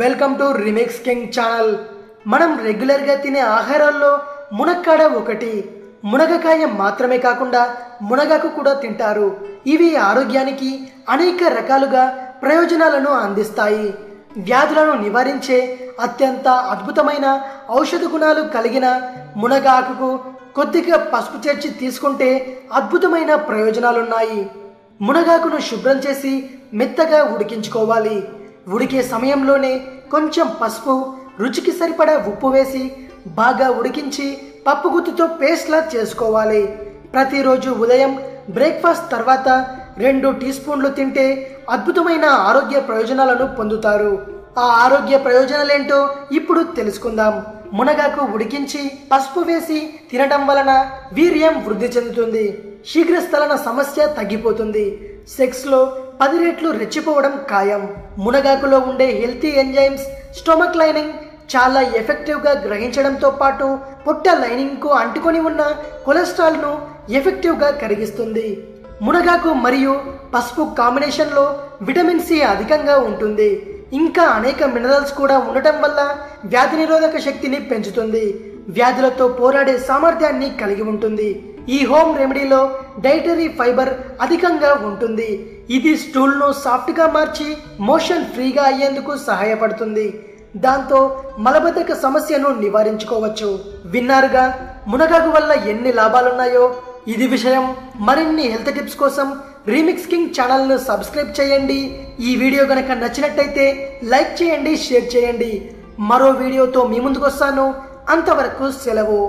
Welcome to remix king channel. మనం రెగ్యులర్గా తినే ఆహారాల్లో మునక్కాడ ఒకటి. మునగకాయ మాత్రమే కాకుండా మునగాకు కూడా తింటారు. ఇవి ఆరోగ్యానికి అనేక రకాలుగా ప్రయోజనాలను అందిస్తాయి. వ్యాధులను నివారించే అత్యంత అద్భుతమైన ఔషధ గుణాలు కలిగిన మునగాకుకు కొద్దిగా పసుపు చేర్చి తీసుకుంటే అద్భుతమైన ప్రయోజనాలున్నాయి. మునగాకును శుభ్రం చేసి మెత్తగా ఉడికించుకోవాలి. ఉడికే సమయంలోనే కొంచెం పసుపు, రుచికి సరిపడా ఉప్పు వేసి బాగా ఉడికించి పప్పు గుత్తుతో పేస్ట్లా చేసుకోవాలి. ప్రతిరోజు ఉదయం బ్రేక్ఫాస్ట్ తర్వాత 2 టీ స్పూన్లు తింటే అద్భుతమైన ఆరోగ్య ప్రయోజనాలను పొందుతారు. ఆ ఆరోగ్య ప్రయోజనాలేంటో ఇప్పుడు తెలుసుకుందాం. మునగాకు ఉడికించి పసుపు వేసి తినడం వలన వీర్యం వృద్ధి చెందుతుంది. శీఘ్రస్థలన సమస్య తగ్గిపోతుంది. సెక్స్లో 10 రెట్లు రెచ్చిపోవడం ఖాయం. మునగాకులో ఉండే హెల్తీ ఎంజైమ్స్ స్టొమక్ లైనింగ్ చాలా ఎఫెక్టివ్గా గ్రహించడంతో పాటు పొట్ట లైనింగ్కు అంటుకొని ఉన్న కొలెస్ట్రాల్ను ఎఫెక్టివ్గా కరిగిస్తుంది. మునగాకు మరియు పసుపు కాంబినేషన్లో విటమిన్ సి అధికంగా ఉంటుంది. ఇంకా అనేక మినరల్స్ కూడా ఉండటం వల్ల వ్యాధి నిరోధక శక్తిని పెంచుతుంది. వ్యాధులతో పోరాడే సామర్థ్యాన్ని కలిగి ఉంటుంది. ఈ హోమ్ రెమెడీలో డైటరీ ఫైబర్ అధికంగా ఉంటుంది. ఇది స్టూల్ను సాఫ్ట్గా మార్చి మోషన్ ఫ్రీగా అయ్యేందుకు సహాయపడుతుంది. దాంతో మలబద్ధక సమస్యను నివారించుకోవచ్చు. విన్నారుగా మునగాకు వల్ల ఎన్ని లాభాలున్నాయో. ఇది విషయం. మరిన్ని హెల్త్ టిప్స్ కోసం రీమిక్స్ కింగ్ ఛానల్ను సబ్స్క్రైబ్ చేయండి. ఈ వీడియో గనక నచ్చినట్టయితే లైక్ చేయండి, షేర్ చేయండి. మరో వీడియోతో మీ ముందుకు వస్తాను. అంతవరకు సెలవు.